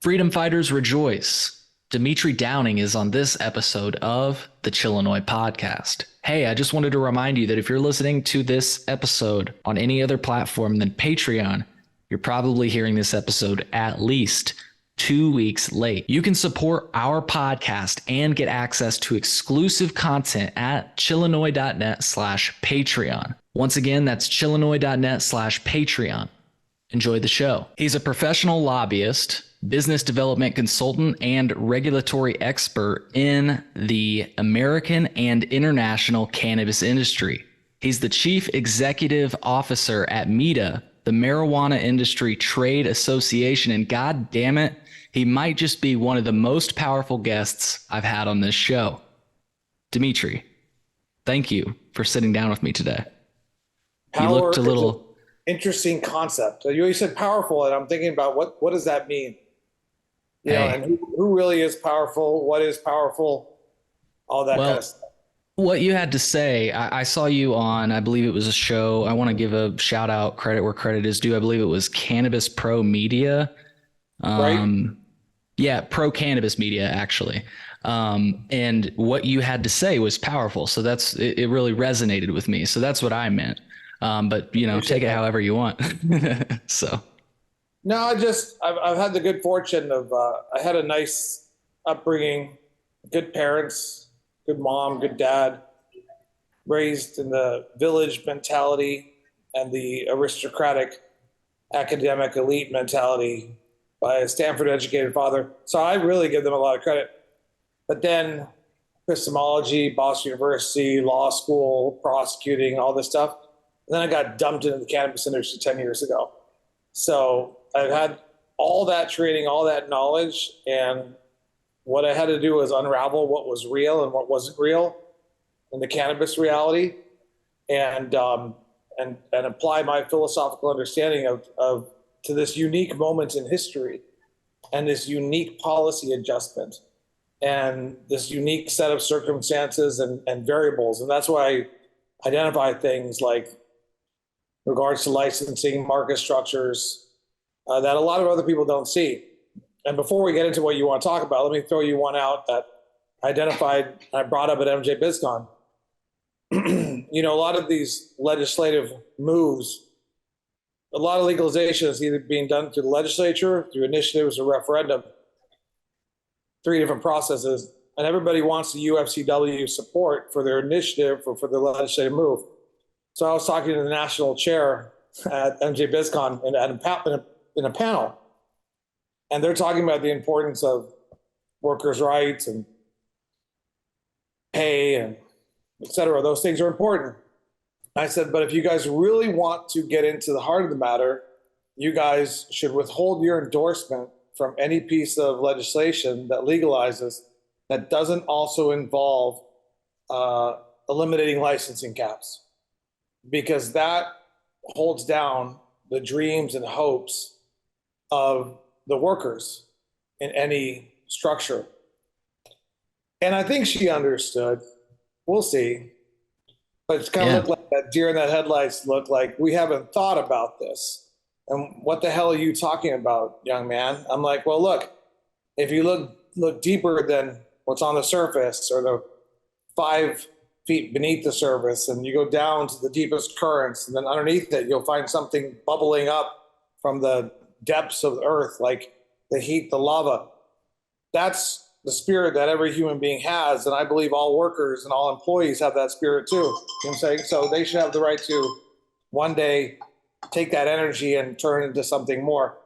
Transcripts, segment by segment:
Freedom fighters rejoice. Demitri Downing is on this episode of the Chillinois podcast. Hey, I just wanted to remind you that if you're listening to this episode on any other platform than Patreon, you're probably hearing this episode at least 2 weeks late. You can support our podcast and get access to exclusive content at chillinois.net/Patreon. Once again, that's chillinois.net/Patreon. Enjoy the show. He's a professional lobbyist, business development consultant, and regulatory expert in the American and international cannabis industry. He's the chief executive officer at META, the Marijuana Industry Trade Association, and god damn it, he might just be one of the most powerful guests I've had on this show. Demitri, thank you for sitting down with me today. You looked a little interesting concept. You said powerful, and I'm thinking about what does that mean? You know, and who really is powerful? What is powerful? All that kind of stuff. What you had to say, I saw you on, I believe it was a show. I want to give a shout out, credit where credit is due. I believe it was Cannabis Pro Media. Right? Yeah, Pro Cannabis Media, actually. And what you had to say was powerful. So it really resonated with me. So that's what I meant. But take it however you want. So. No, I've had the good fortune of, I had a nice upbringing, good parents, good mom, good dad, raised in the village mentality and the aristocratic academic elite mentality by a Stanford educated father. So I really give them a lot of credit. But then epistemology, Boston University, law school, prosecuting, all this stuff. And then I got dumped into the cannabis industry 10 years ago. So I've had all that training, all that knowledge, and what I had to do was unravel what was real and what wasn't real in the cannabis reality, and apply my philosophical understanding of to this unique moment in history, and this unique policy adjustment, and this unique set of circumstances and variables. And that's why I identify things like regards to licensing, market structures, that a lot of other people don't see. And before we get into what you want to talk about, let me throw you one out that I identified, I brought up at MJ BizCon. A lot of these legislative moves, a lot of legalization is either being done through the legislature, through initiatives, or referendum. 3 different processes. And everybody wants the UFCW support for their initiative or for their legislative move. So I was talking to the national chair at MJ BizCon in a panel, and they're talking about the importance of workers' rights and pay and et cetera. Those things are important. I said, but if you guys really want to get into the heart of the matter, you guys should withhold your endorsement from any piece of legislation that legalizes that doesn't also involve eliminating licensing caps, because that holds down the dreams and hopes of the workers in any structure. And I think she understood. We'll see. But it's kind of looked like that deer in the headlights look like we haven't thought about this. And what the hell are you talking about, young man? I'm like, well, look, if you look deeper than what's on the surface, or the 5 feet beneath the surface, and you go down to the deepest currents, and then underneath it, you'll find something bubbling up from the depths of the earth, like the heat, the lava. That's the spirit that every human being has. And I believe all workers and all employees have that spirit too. You know what I'm saying? So they should have the right to one day take that energy and turn it into something more.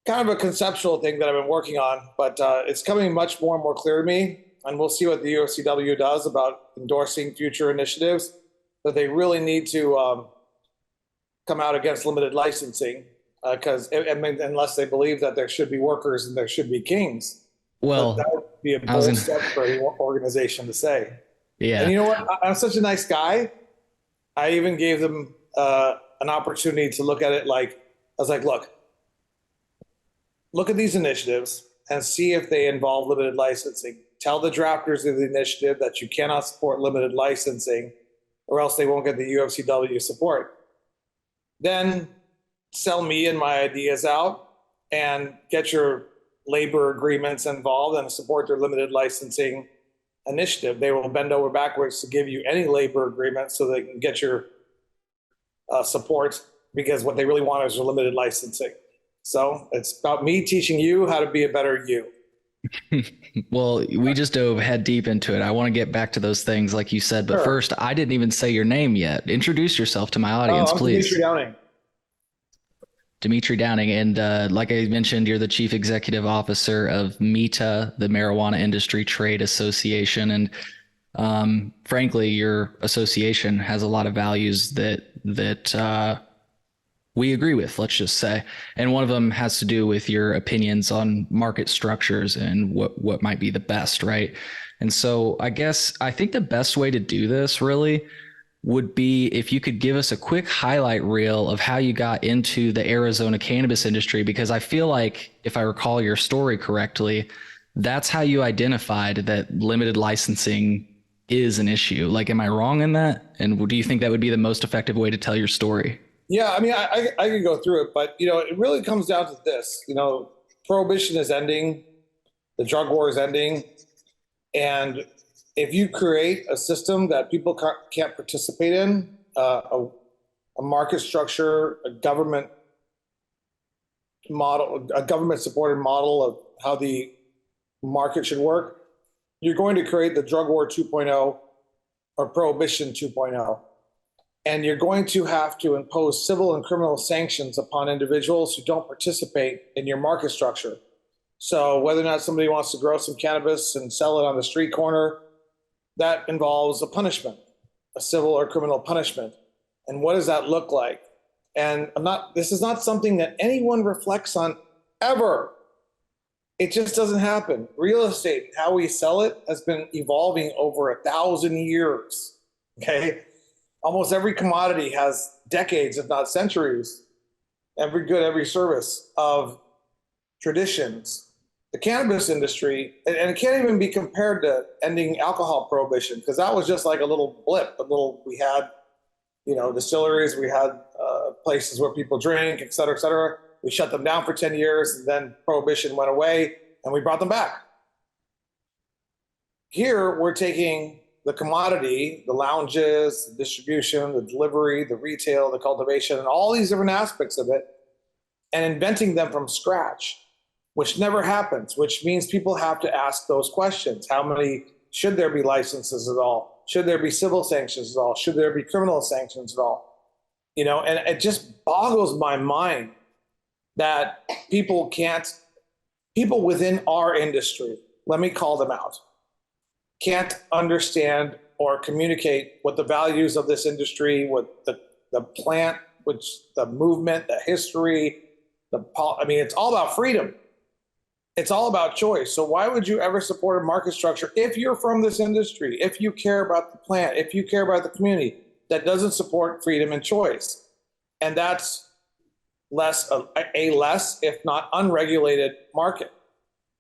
Kind of a conceptual thing that I've been working on, but it's coming much more and more clear to me. And we'll see what the UFCW does about endorsing future initiatives, but they really need to come out against limited licensing, because unless they believe that there should be workers and there should be kings. Well, that would be a bold step for any organization to say. Yeah. And you know what? I'm such a nice guy. I even gave them an opportunity to look at it like, I was like, look at these initiatives and see if they involve limited licensing. Tell the drafters of the initiative that you cannot support limited licensing, or else they won't get the UFCW support. Then sell me and my ideas out and get your labor agreements involved and support their limited licensing initiative. They will bend over backwards to give you any labor agreement so they can get your support, because what they really want is your limited licensing. So it's about me teaching you how to be a better you. Well, we just dove head deep into it. I want to get back to those things like you said, but Sure. first, I didn't even say your name yet. Introduce yourself to my audience, I'm please. Demitri Downing. Demitri Downing. And like I mentioned, you're the chief executive officer of META, the Marijuana Industry Trade Association. And frankly, your association has a lot of values that we agree with, let's just say. And one of them has to do with your opinions on market structures and what might be the best, right? And so I think the best way to do this really would be if you could give us a quick highlight reel of how you got into the Arizona cannabis industry, because I feel like, if I recall your story correctly, that's how you identified that limited licensing is an issue. Like, am I wrong in that? And do you think that would be the most effective way to tell your story? Yeah, I mean, I could go through it, but it really comes down to this. Prohibition is ending, the drug war is ending, and if you create a system that people can't participate in, a market structure, a government model, a government-supported model of how the market should work, you're going to create the drug war 2.0 or prohibition 2.0. And you're going to have to impose civil and criminal sanctions upon individuals who don't participate in your market structure. So whether or not somebody wants to grow some cannabis and sell it on the street corner, that involves a punishment, a civil or criminal punishment. And what does that look like? And this is not something that anyone reflects on ever. It just doesn't happen. Real estate, how we sell it, has been evolving over 1,000 years, okay? Almost every commodity has decades, if not centuries, every good, every service of traditions. The cannabis industry, and it can't even be compared to ending alcohol prohibition, because that was just like a little blip. We had, distilleries, we had places where people drink, et cetera, et cetera. We shut them down for 10 years, and then prohibition went away, and we brought them back. Here, we're taking the commodity, the lounges, the distribution, the delivery, the retail, the cultivation, and all these different aspects of it, and inventing them from scratch, which never happens, which means people have to ask those questions. How many, should there be licenses at all? Should there be civil sanctions at all? Should there be criminal sanctions at all? And it just boggles my mind that people within our industry, let me call them out, can't understand or communicate what the values of this industry, what the plant, which the movement, the history, it's all about freedom. It's all about choice. So why would you ever support a market structure if you're from this industry, if you care about the plant, if you care about the community, that doesn't support freedom and choice? And that's less, if not unregulated market.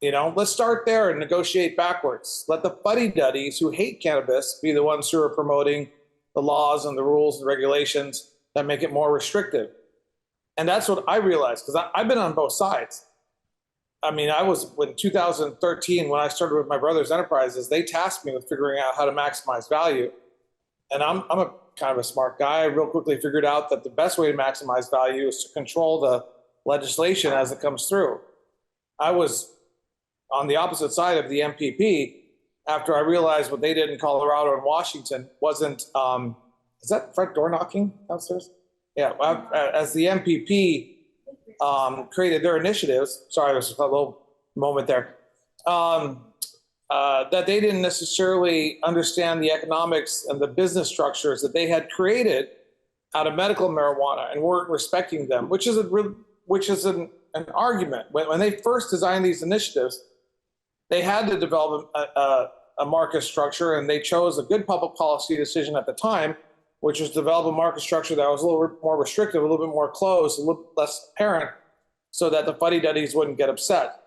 Let's start there and negotiate backwards. Let the fuddy-duddies who hate cannabis be the ones who are promoting the laws and the rules and regulations that make it more restrictive. And that's what I realized, because I've been on both sides. I was, in 2013, when I started with my brother's enterprises, they tasked me with figuring out how to maximize value. And I'm a kind of a smart guy. I real quickly figured out that the best way to maximize value is to control the legislation as it comes through. I was on the opposite side of the MPP after I realized what they did in Colorado and Washington wasn't, is that front door knocking downstairs? Yeah, as the MPP created their initiatives, sorry, there's a little moment there, that they didn't necessarily understand the economics and the business structures that they had created out of medical marijuana and weren't respecting them, which is an argument. When they first designed these initiatives, they had to develop a market structure, and they chose a good public policy decision at the time, which was to develop a market structure that was a little bit more restrictive, a little bit more closed, a little less apparent, so that the fuddy-duddies wouldn't get upset.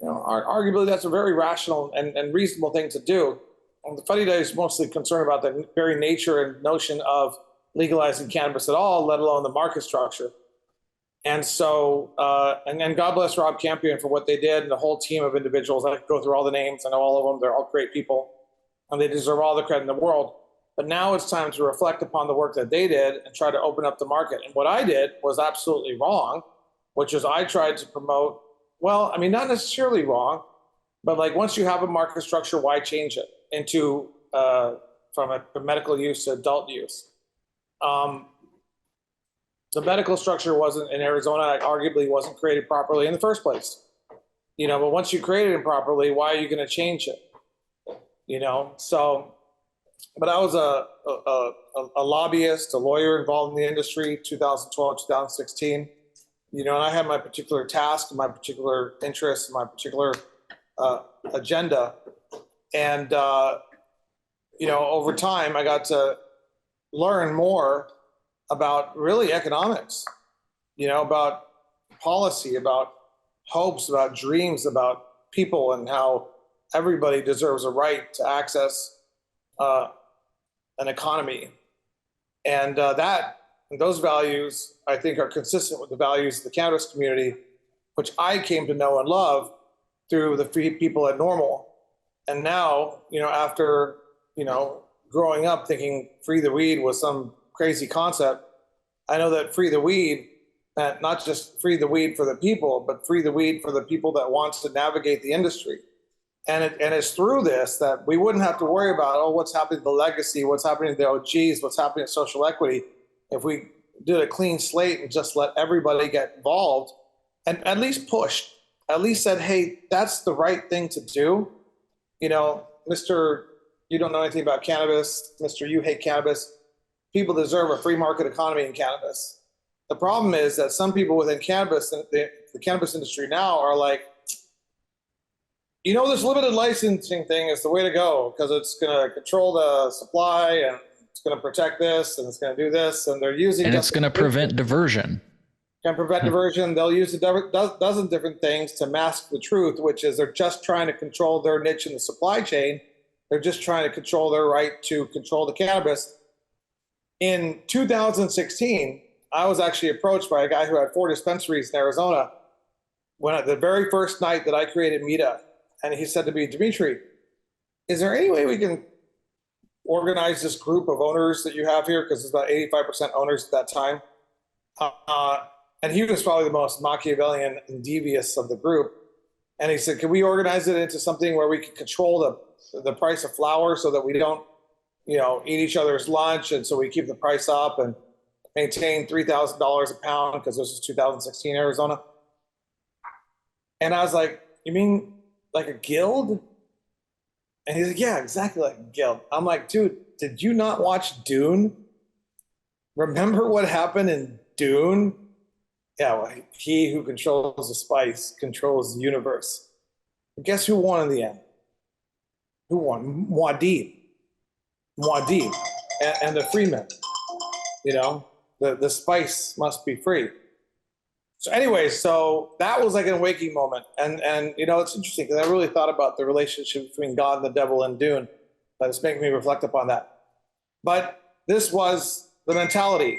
Arguably, that's a very rational and reasonable thing to do. And the fuddy-duddies mostly concerned about the very nature and notion of legalizing cannabis at all, let alone the market structure. And so, and God bless Rob Campion for what they did and the whole team of individuals. I could go through all the names. I know all of them. They're all great people and they deserve all the credit in the world. But now it's time to reflect upon the work that they did and try to open up the market. And what I did was absolutely wrong, which is I tried to promote, well, I mean, not necessarily wrong, but like once you have a market structure, why change it into from medical use to adult use? The medical structure wasn't in Arizona, arguably wasn't created properly in the first place. But once you create it properly, why are you going to change it? So, but I was a lobbyist, a lawyer involved in the industry, 2012, 2016, and I had my particular task, my particular interests, my particular agenda. And, over time, I got to learn more about really economics, about policy, about hopes, about dreams, about people, and how everybody deserves a right to access an economy. And those values, I think, are consistent with the values of the cannabis community, which I came to know and love through the free people at Normal. And now, after, growing up thinking free the weed was some crazy concept, I know that free the weed meant not just free the weed for the people, but free the weed for the people that wants to navigate the industry. And it's through this that we wouldn't have to worry about, what's happening to the legacy, what's happening to the OGs, what's happening to social equity. If we did a clean slate and just let everybody get involved and at least pushed, at least said, hey, that's the right thing to do. Mr. You don't know anything about cannabis, Mr. You hate cannabis. People deserve a free market economy in cannabis. The problem is that some people within cannabis, the cannabis industry now, are like, this limited licensing thing is the way to go because it's going to control the supply and it's going to protect this and it's going to do this. And they're using and it's going to prevent diversion. Can prevent diversion. They'll use a dozen different things to mask the truth, which is they're just trying to control their niche in the supply chain. They're just trying to control their right to control the cannabis. In 2016, I was actually approached by a guy who had 4 dispensaries in Arizona when the very first night that I created Mita. And he said to me, Demitri, is there any way we can organize this group of owners that you have here? Because it's about 85% owners at that time. And he was probably the most Machiavellian and devious of the group. And he said, can we organize it into something where we can control the price of flower so that we don't, eat each other's lunch, and so we keep the price up and maintain $3,000 a pound, because this is 2016 Arizona. And I was like, you mean like a guild? And he's like, yeah, exactly like a guild. I'm like, dude, did you not watch Dune? Remember what happened in Dune? Yeah, well, he who controls the spice controls the universe. But guess who won in the end? Who won? Muad'Dib. And the freemen. The spice must be free. So anyway, so that was like an awakening moment. And it's interesting because I really thought about the relationship between God and the devil in Dune. But it's making me reflect upon that. But this was the mentality.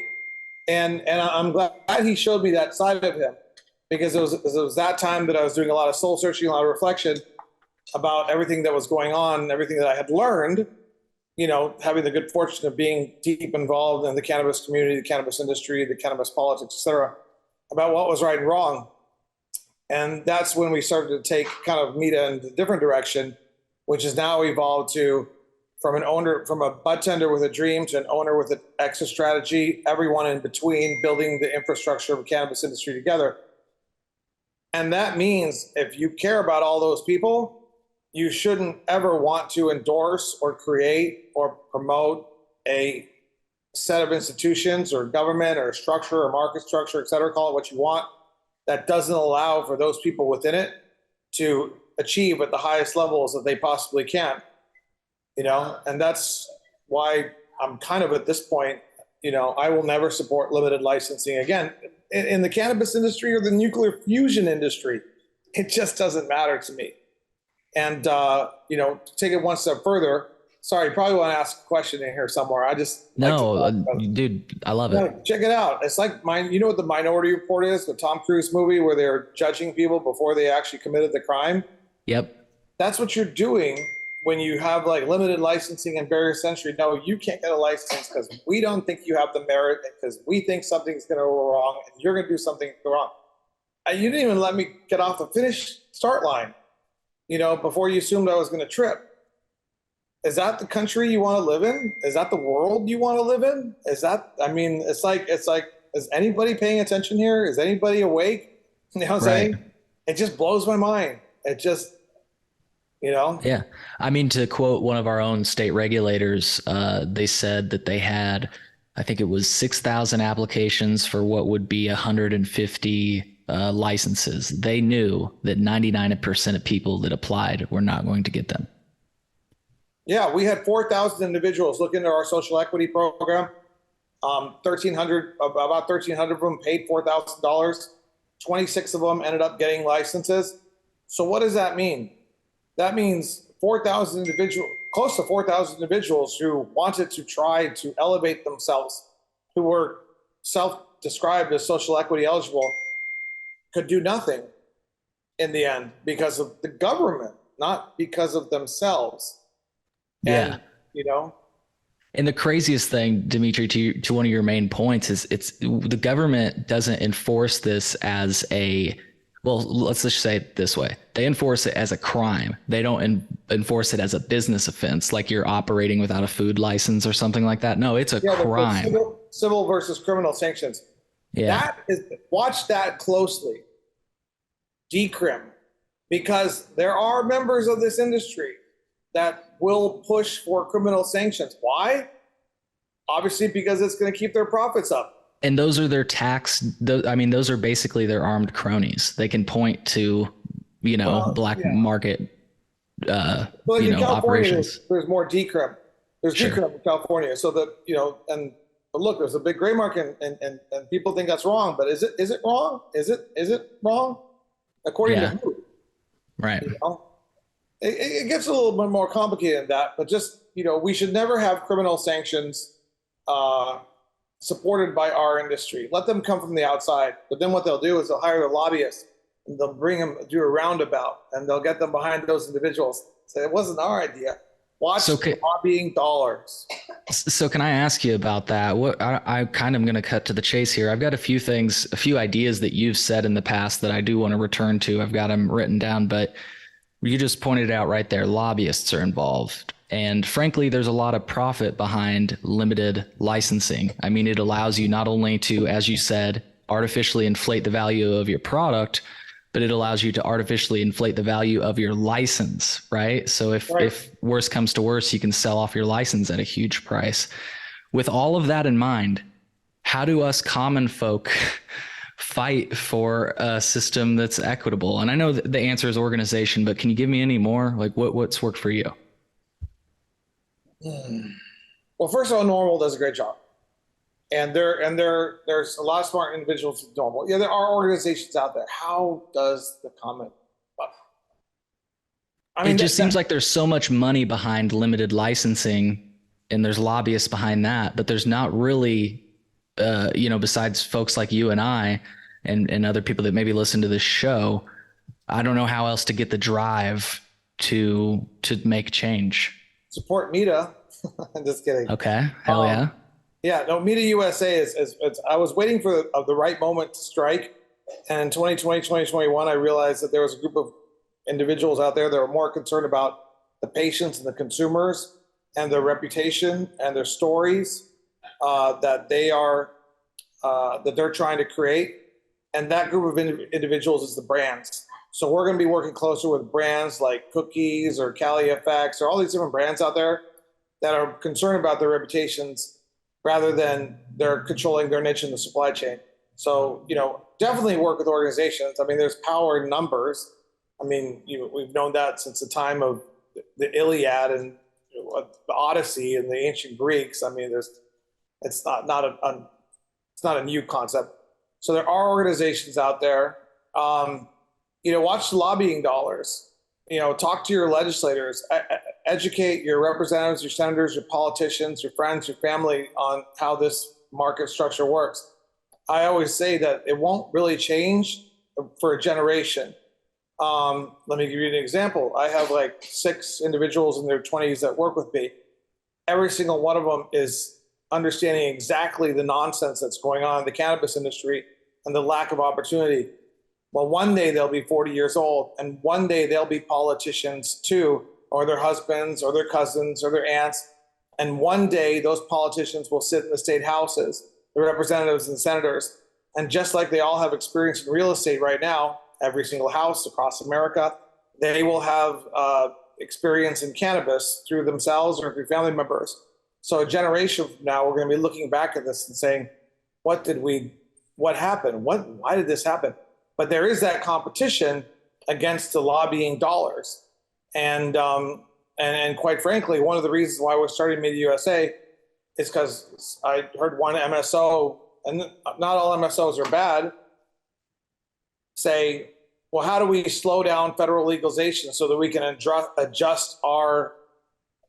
And I'm glad he showed me that side of him, because it was that time that I was doing a lot of soul searching, a lot of reflection about everything that was going on, everything that I had learned, having the good fortune of being deep involved in the cannabis community, the cannabis industry, the cannabis politics, et cetera, about what was right and wrong. And that's when we started to take kind of Mita in a different direction, which has now evolved to from a bud tender with a dream to an owner with an exit strategy, everyone in between, building the infrastructure of the cannabis industry together. And that means if you care about all those people, you shouldn't ever want to endorse or create or promote a set of institutions or government or structure or market structure, et cetera, call it what you want, that doesn't allow for those people within it to achieve at the highest levels that they possibly can. And that's why I'm kind of at this point, I will never support limited licensing again in the cannabis industry or the nuclear fusion industry. It just doesn't matter to me. And, to take it one step further, sorry, you probably want to ask a question in here somewhere. I just like to No, talk about it. dude, I love it. No, check it out. It's like you know what the Minority Report is, the Tom Cruise movie where they're judging people before they actually committed the crime. Yep. That's what you're doing when you have like limited licensing and barrier to entry. No, you can't get a license because we don't think you have the merit, because we think something's going to go wrong and you're going to do something wrong. And you didn't even let me get off the start line, you know, before you assumed I was going to trip. Is that the country you want to live in? Is that the world you want to live in? Is that, I mean, it's like, is anybody paying attention here? Is anybody awake? You know what I'm saying? It just blows my mind. It just, you know? Yeah. I mean, to quote one of our own state regulators, they said that they had, I think it was 6,000 applications for what would be 150 licenses. They knew that 99% of people that applied were not going to get them. Yeah, we had 4,000 individuals look into our social equity program. 1,300, about 1,300 of them paid $4,000. 26 of them ended up getting licenses. So what does that mean? That means 4,000 individuals, close to 4,000 individuals who wanted to try to elevate themselves, who were self-described as social equity eligible, could do nothing in the end because of the government, not because of themselves. Yeah. And, you know, and the craziest thing, Demitri, to one of your main points is the government doesn't enforce this as well, let's just say it this way. They enforce it as a crime. They don't enforce it as a business offense, like you're operating without a food license or something like that. No, it's a crime. Civil versus criminal sanctions. Yeah. Watch that closely. Decrim, because there are members of this industry that will push for criminal sanctions. Why? Obviously, because it's going to keep their profits up. And those are their those are basically their armed cronies. They can point to, black market, Like in California, operations. There's more decrim. There's decrim in California. So that, but look, there's a big gray market and people think that's wrong, but is it wrong? Is it wrong? According to who? Right. It gets a little bit more complicated than that, but just, we should never have criminal sanctions supported by our industry. Let them come from the outside. But then what they'll do is they'll hire the lobbyists and they'll bring them, do a roundabout, and they'll get them behind those individuals. Say, it wasn't our idea. Watch lobbying dollars. So can I ask you about that? I kind of am going to cut to the chase here. I've got a few ideas that you've said in the past that I do want to return to. I've got them written down, but you just pointed out right there, lobbyists are involved. And frankly, there's a lot of profit behind limited licensing. I mean, it allows you not only to, as you said, artificially inflate the value of your product, but it allows you to artificially inflate the value of your license, right? So if worse comes to worse, you can sell off your license at a huge price. With all of that in mind, how do us common folk fight for a system that's equitable? And I know that the answer is organization, but can you give me any more? Like what's worked for you? Well, first of all, Normal does a great job. And there's a lot of smart individuals with Normal. Yeah, there are organizations out there. How does the common? I mean, it just seems like there's so much money behind limited licensing, and there's lobbyists behind that, but there's not really, besides folks like you and I, and other people that maybe listen to this show, I don't know how else to get the drive to make change. Support META. I'm just kidding. Okay. Hell yeah. Yeah, no, META USA is I was waiting for the right moment to strike. And in 2020, 2021, I realized that there was a group of individuals out there that were more concerned about the patients and the consumers and their reputation and their stories that they're trying to create. And that group of individuals is the brands. So we're going to be working closer with brands like Cookies or CaliFX or all these different brands out there that are concerned about their reputations rather than they're controlling their niche in the supply chain. So, definitely work with organizations. I mean, there's power in numbers. I mean, we've known that since the time of the Iliad and the Odyssey and the ancient Greeks. I mean, it's not a new concept. So there are organizations out there. Watch the lobbying dollars. Talk to your legislators. educate your representatives, your senators, your politicians, your friends, your family on how this market structure works. I always say that it won't really change for a generation. Let me give you an example. I have like 6 individuals in their 20s that work with me. Every single one of them is understanding exactly the nonsense that's going on in the cannabis industry and the lack of opportunity. Well, one day they'll be 40 years old, and one day they'll be politicians too, or their husbands, or their cousins, or their aunts. And one day those politicians will sit in the state houses, the representatives and senators. And just like they all have experience in real estate right now, every single house across America, they will have experience in cannabis through themselves or through family members. So a generation from now, we're going to be looking back at this and saying, what happened? Why did this happen? But there is that competition against the lobbying dollars. And quite frankly, one of the reasons why we're starting Media USA is because I heard one MSO, and not all MSOs are bad, say, well, how do we slow down federal legalization so that we can adjust our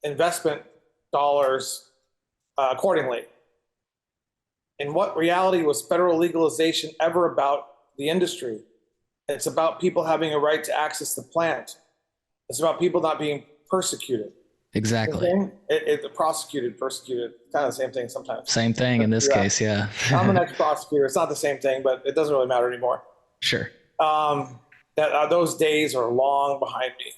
investment dollars accordingly? In what reality was federal legalization ever about the industry? It's about people having a right to access the plant. It's about people not being persecuted. Exactly. Persecuted, kind of the same thing sometimes. Same thing in this case, yeah. I'm an ex-prosecutor. It's not the same thing, but it doesn't really matter anymore. Sure. Those days are long behind me.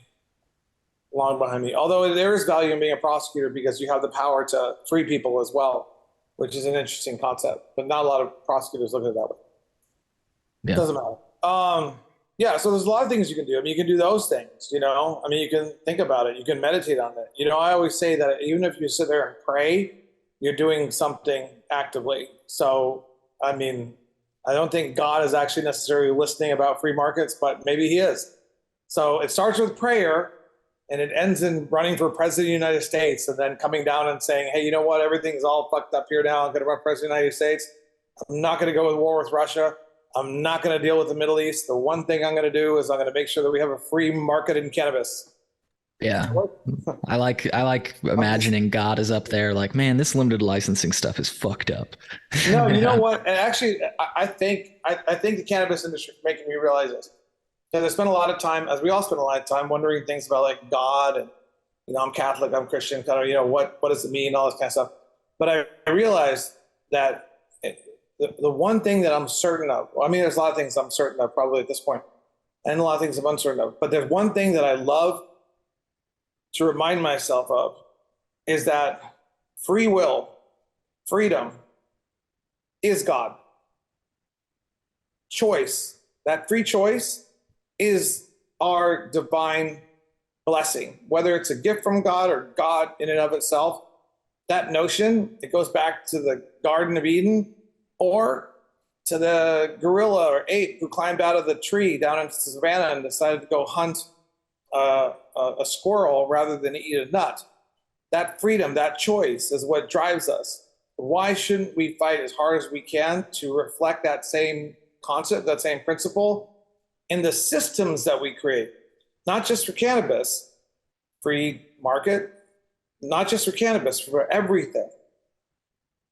Long behind me. Although there is value in being a prosecutor because you have the power to free people as well, which is an interesting concept. But not a lot of prosecutors look at it that way. Yeah. It doesn't matter. Yeah, so there's a lot of things you can do. I mean, you can do those things, you know. I mean, you can think about it. You can meditate on it. You know, I always say that even if you sit there and pray, you're doing something actively. So, I mean, I don't think God is actually necessarily listening about free markets, but maybe he is. So it starts with prayer, and it ends in running for president of the United States, and then coming down and saying, hey, you know what? Everything's all fucked up here now. I'm going to run president of the United States. I'm not going to go to war with Russia. I'm not going to deal with the Middle East. The one thing I'm going to do is I'm going to make sure that we have a free market in cannabis. Yeah. I like imagining God is up there like, man, this limited licensing stuff is fucked up. No, you know what? And actually, I think the cannabis industry is making me realize this. Because I spent a lot of time, as we all spend a lot of time, wondering things about like God and, you know, I'm Catholic, I'm Christian, kind of, you know, what does it mean, all this kind of stuff. But I realized that the one thing that I'm certain of, well, I mean, there's a lot of things I'm certain of probably at this point, and a lot of things I'm uncertain of. But there's one thing that I love to remind myself of is that free will, freedom is God. Choice, that free choice is our divine blessing, whether it's a gift from God or God in and of itself. That notion, it goes back to the Garden of Eden or to the gorilla or ape who climbed out of the tree down into the savannah and decided to go hunt a squirrel rather than eat a nut. That freedom, that choice is what drives us. Why shouldn't we fight as hard as we can to reflect that same concept, that same principle in the systems that we create? Not just for cannabis, free market, not just for cannabis, for everything.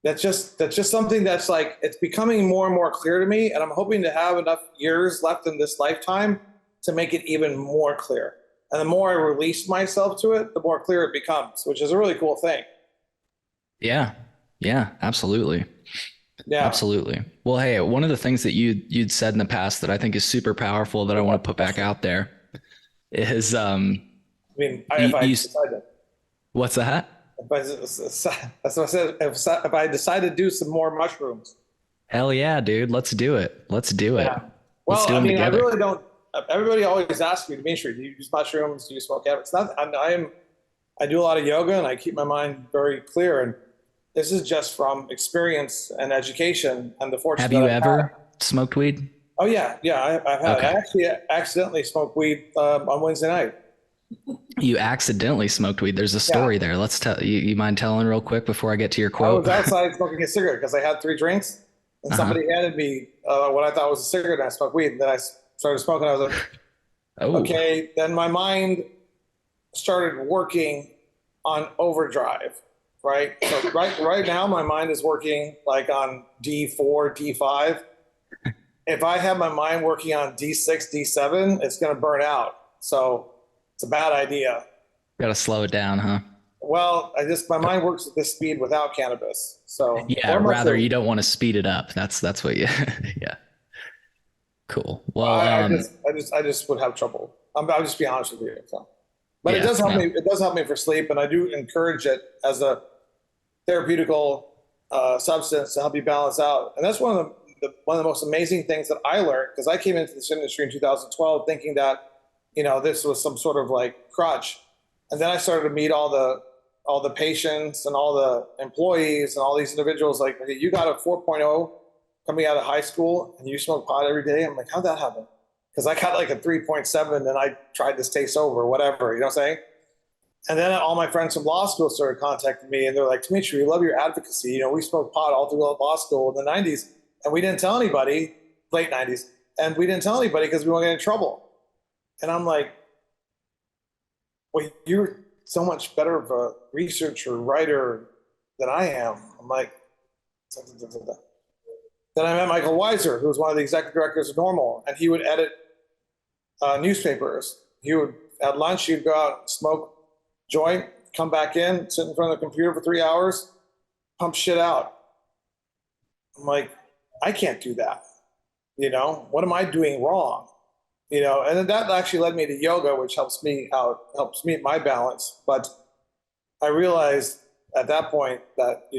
That's just something that's like, it's becoming more and more clear to me, and I'm hoping to have enough years left in this lifetime to make it even more clear. And the more I release myself to it, the more clear it becomes, which is a really cool thing. Yeah, absolutely. Yeah, absolutely. Well, hey, one of the things that you'd said in the past that I think is super powerful that I want to put back out there is, I mean, if I decided. What's that? That's what I said. If I decide to do some more mushrooms. Hell yeah, dude. Let's do it. Let's do it. Yeah. Well, I mean, together. I really don't. Everybody always asks me, Demitri, do you use mushrooms? Do you smoke cannabis? I do a lot of yoga and I keep my mind very clear. And this is just from experience and education and the fortune. Have you ever smoked weed? Oh yeah. I've had. Okay. I actually accidentally smoked weed on Wednesday night. You accidentally smoked weed. There's a story there. Let's tell you. Mind telling real quick before I get to your quote? I was outside smoking a cigarette because I had 3 drinks, and somebody handed me what I thought was a cigarette, and I smoked weed. And then I started smoking. I was like, okay. Then my mind started working on overdrive, right? So right now my mind is working like on D4, D5. If I have my mind working on D6, D7, it's going to burn out. So it's a bad idea. Got to slow it down, huh? Well, my mind works at this speed without cannabis. So, Yeah, or rather mushroom. you don't want to speed it up. That's what you yeah. Cool. Well, I just would have trouble. I'll just be honest with you. So. But it yeah, does help no. me. It does help me for sleep, and I do encourage it as a therapeutical substance to help you balance out. And that's one of the most amazing things that I learned, because I came into this industry in 2012 thinking that this was some sort of like crutch, and then I started to meet all the patients and all the employees and all these individuals like, okay, you got a 4.0 coming out of high school and you smoke pot every day. I'm like, how'd that happen? Because I got like a 3.7 and I tried to stay sober, whatever, you know what I'm saying? And then all my friends from law school started contacting me and they're like, Demitri, we love your advocacy. We smoked pot all through law school in the 90s and we didn't tell anybody, late 90s, and we didn't tell anybody because we won't get in trouble. And I'm like, wait, you're so much better of a researcher, writer than I am. I'm like, da, da, da, da. Then I met Michael Weiser, who was one of the executive directors of Normal, and he would edit newspapers. He would, at lunch, he'd go out, smoke joint, come back in, sit in front of the computer for 3 hours, pump shit out. I'm like, I can't do that. What am I doing wrong? And then that actually led me to yoga, which helps me out, helps me my balance. But I realized at that point that,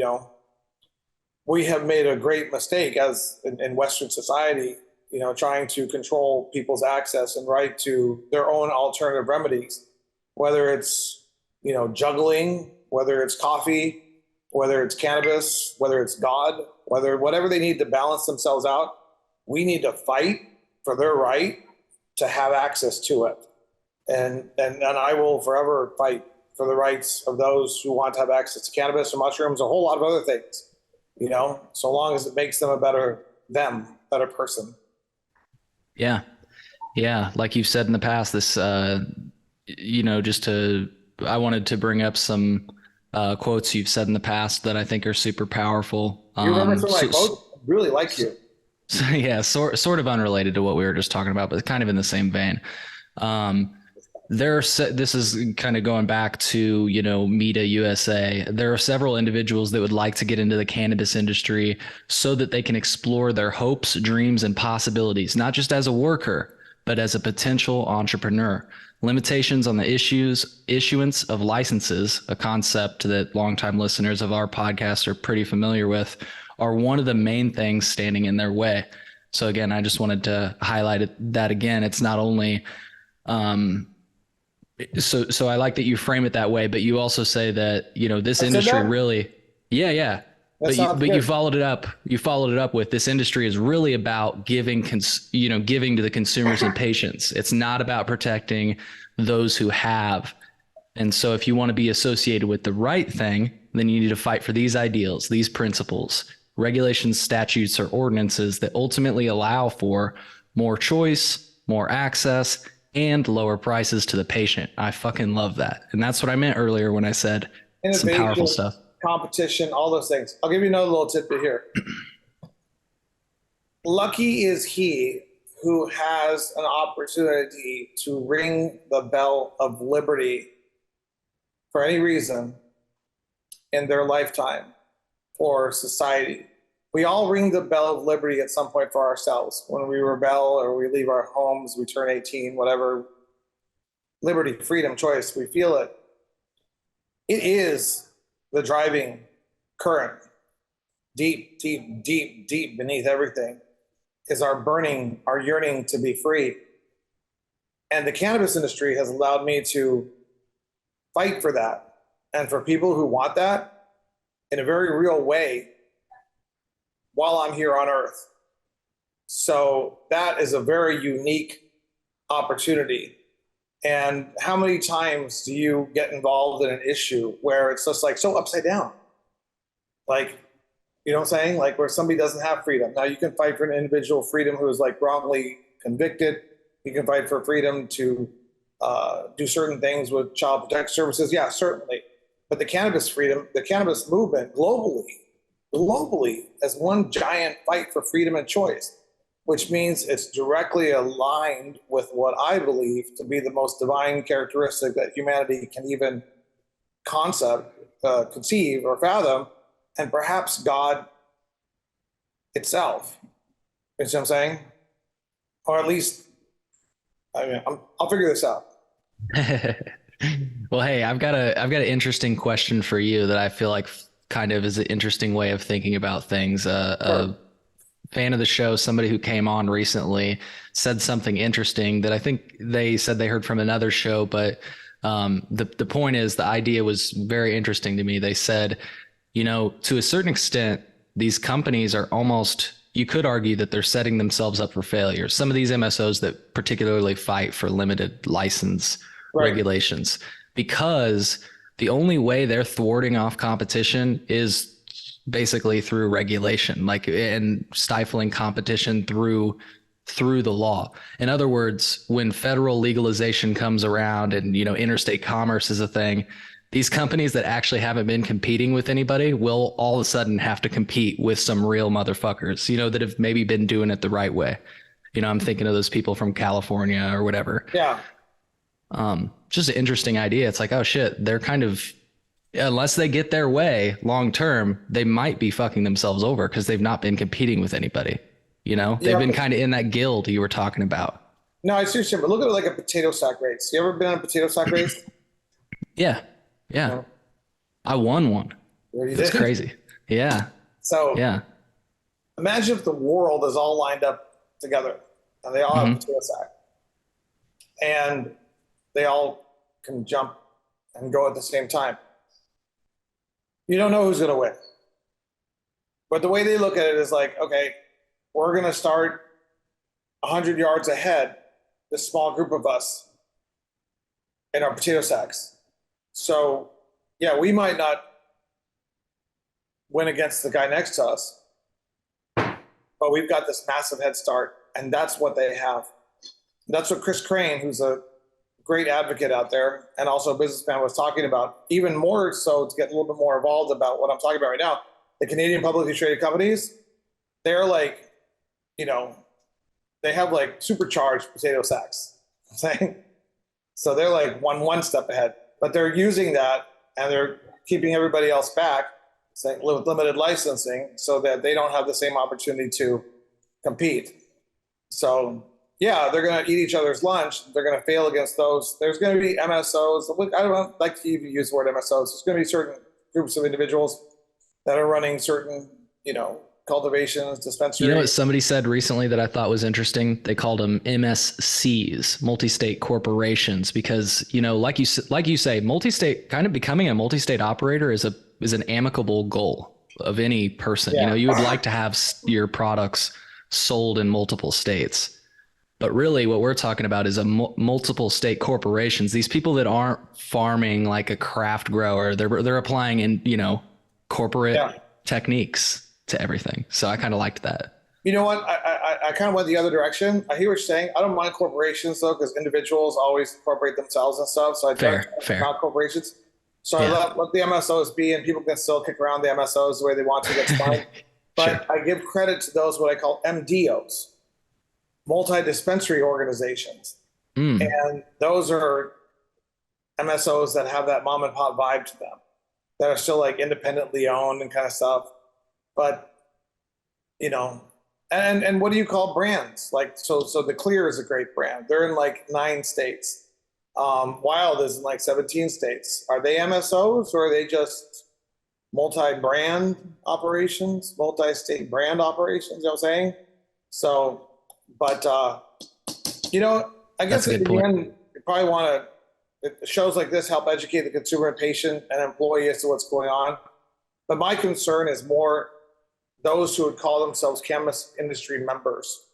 we have made a great mistake as in Western society, trying to control people's access and right to their own alternative remedies, whether it's, juggling, whether it's coffee, whether it's cannabis, whether it's God, whatever they need to balance themselves out. We need to fight for their right to have access to it. And I will forever fight for the rights of those who want to have access to cannabis or mushrooms, a whole lot of other things, so long as it makes them a better person. Yeah. Yeah. Like you've said in the past, this, I wanted to bring up some quotes you've said in the past that I think are super powerful. You remember some of my quotes? I really like you. So, yeah, sort of unrelated to what we were just talking about, but kind of in the same vein. This is kind of going back to, Meta USA. There are several individuals that would like to get into the cannabis industry so that they can explore their hopes, dreams, and possibilities, not just as a worker, but as a potential entrepreneur. Limitations on the issuance of licenses, a concept that longtime listeners of our podcast are pretty familiar with, are one of the main things standing in their way. So again, I just wanted to highlight that again. It's not only, so I like that you frame it that way, but you also say that, this industry really, yeah. But you followed it up. You followed it up with, this industry is really about giving to the consumers and patients. It's not about protecting those who have. And so if you want to be associated with the right thing, then you need to fight for these ideals, these principles, regulations, statutes, or ordinances that ultimately allow for more choice, more access, and lower prices to the patient. I fucking love that. And that's what I meant earlier when I said innovation, some powerful stuff. Competition, all those things. I'll give you another little tidbit here. Lucky is he who has an opportunity to ring the bell of liberty for any reason in their lifetime for society. We all ring the bell of liberty at some point for ourselves. When we rebel or we leave our homes, we turn 18, whatever. Liberty, freedom, choice, we feel it. It is the driving current. Deep, deep, deep, deep beneath everything is our yearning to be free. And the cannabis industry has allowed me to fight for that. And for people who want that in a very real way while I'm here on earth. So that is a very unique opportunity. And how many times do you get involved in an issue where it's just like so upside down? Like, you know what I'm saying? Like where somebody doesn't have freedom. Now you can fight for an individual freedom who is like wrongly convicted. You can fight for freedom to do certain things with child protective services. Yeah, certainly. But the cannabis freedom, the cannabis movement globally as one giant fight for freedom and choice, which means it's directly aligned with what I believe to be the most divine characteristic that humanity can even conceive or fathom, and perhaps God itself. You see what I'm saying? Or at least, I mean, I'll figure this out. Well, hey, I've got an interesting question for you that I feel like kind of is an interesting way of thinking about things. Sure. A fan of the show, somebody who came on recently, said something interesting that I think they said they heard from another show, but the point is the idea was very interesting to me. They said, you know, to a certain extent, these companies are almost, you could argue that they're setting themselves up for failure. Some of these MSOs that particularly fight for limited license Right. regulations, because the only way they're thwarting off competition is basically through regulation, like, and stifling competition through the law. In other words, when federal legalization comes around and, you know, interstate commerce is a thing, these companies that actually haven't been competing with anybody will all of a sudden have to compete with some real motherfuckers, you know, that have maybe been doing it the right way. You know, I'm thinking of those people from California or whatever. Yeah. Just an interesting idea. It's like, oh shit, they're kind of, unless they get their way long term, they might be fucking themselves over because they've not been competing with anybody. You know, they've been kind of in that guild you were talking about. No, I seriously, but look at it like a potato sack race. You ever been on a potato sack race? Yeah. Yeah. No. I won one. That's Did? crazy. Yeah. So Yeah. imagine if the world is all lined up together and they all have a potato sack and they all can jump and go at the same time. You don't know who's going to win. But the way they look at it is like, okay, we're going to start 100 yards ahead, this small group of us in our potato sacks. So, yeah, we might not win against the guy next to us, but we've got this massive head start, and that's what they have. That's what Chris Crane, who's a great advocate out there and also a businessman, was talking about. Even more so, to get a little bit more involved about what I'm talking about right now, the Canadian publicly traded companies, they're like, you know, they have like supercharged potato sacks. So they're like one step ahead, but they're using that and they're keeping everybody else back, saying with limited licensing, so that they don't have the same opportunity to compete. So yeah, they're going to eat each other's lunch. They're going to fail against those. There's going to be MSOs. I don't like to even use the word MSOs. There's going to be certain groups of individuals that are running certain, you know, cultivations, dispensaries. You know what somebody said recently that I thought was interesting? They called them MSCs, multi-state corporations, because, you know, like you say, multi-state, kind of becoming a multi-state operator is an amicable goal of any person. Yeah. You know, you would like to have your products sold in multiple states. But really what we're talking about is multiple state corporations. These people that aren't farming like a craft grower, they're applying in, you know, corporate techniques to everything. So I kind of liked that. You know what? I kind of went the other direction. I hear what you're saying. I don't mind corporations though, because individuals always incorporate themselves and stuff. So I fair. Not corporations. So I let the MSOs be, and people can still kick around the MSOs the way they want to. That's fine. But I give credit to those what I call MDOs, multi-dispensary organizations. And those are MSOs that have that mom and pop vibe to them, that are still like independently owned and kind of stuff. But, you know, and what do you call brands? Like, so the Clear is a great brand. They're in like 9 states. Wild is in like 17 states. Are they MSOs, or are they just multi-brand operations, multi-state brand operations? You know what I'm saying? So, but, you know, I guess at the end, you probably want to, shows like this help educate the consumer and patient and employee as to what's going on. But my concern is more those who would call themselves cannabis industry members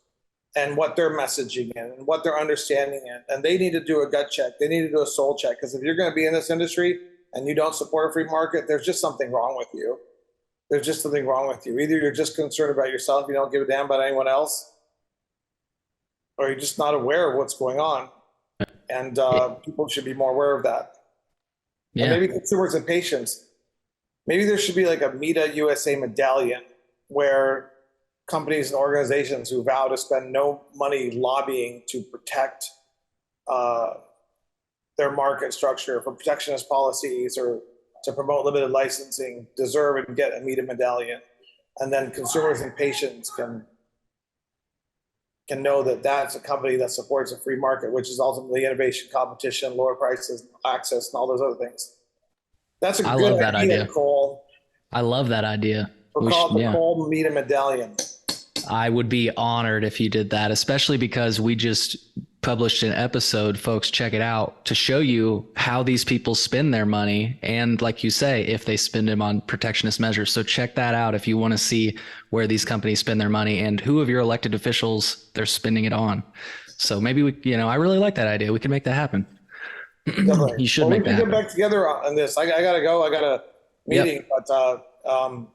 and what they're messaging in and what they're understanding in. And they need to do a gut check. They need to do a soul check, because if you're going to be in this industry and you don't support a free market, there's just something wrong with you. There's just something wrong with you. Either you're just concerned about yourself, you don't give a damn about anyone else, or you're just not aware of what's going on. and people should be more aware of that. And Yeah. maybe consumers and patients, maybe there should be like a Meta USA medallion where companies and organizations who vow to spend no money lobbying to protect their market structure from protectionist policies or to promote limited licensing deserve and get a Meta medallion. And then consumers and patients can know that that's a company that supports a free market, which is ultimately innovation, competition, lower prices, access, and all those other things. That's a I good love that idea. Cole. I love that idea. We'll call it the Cole Meta medallion. I would be honored if you did that, especially because we just published an episode, folks, check it out, to show you how these people spend their money. And like you say, if they spend them on protectionist measures. So check that out if you want to see where these companies spend their money and who of your elected officials they're spending it on. So maybe we, I really like that idea. We can make that happen. You should make that happen. We can get back together on this. I gotta go. I got a meeting, but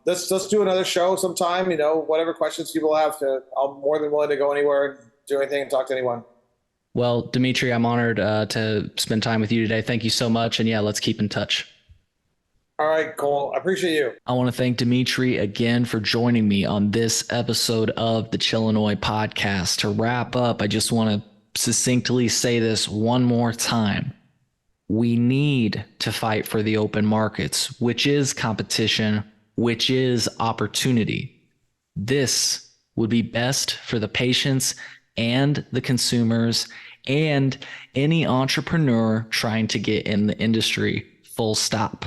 let's do another show sometime. Whatever questions people have, I'm more than willing to go anywhere and do anything and talk to anyone. Well, Demitri, I'm honored to spend time with you today. Thank you so much. And let's keep in touch. All right, Cole. I appreciate you. I want to thank Demitri again for joining me on this episode of the Chillinois podcast. To wrap up, I just want to succinctly say this one more time. We need to fight for the open markets, which is competition, which is opportunity. This would be best for the patients and the consumers and any entrepreneur trying to get in the industry, full stop.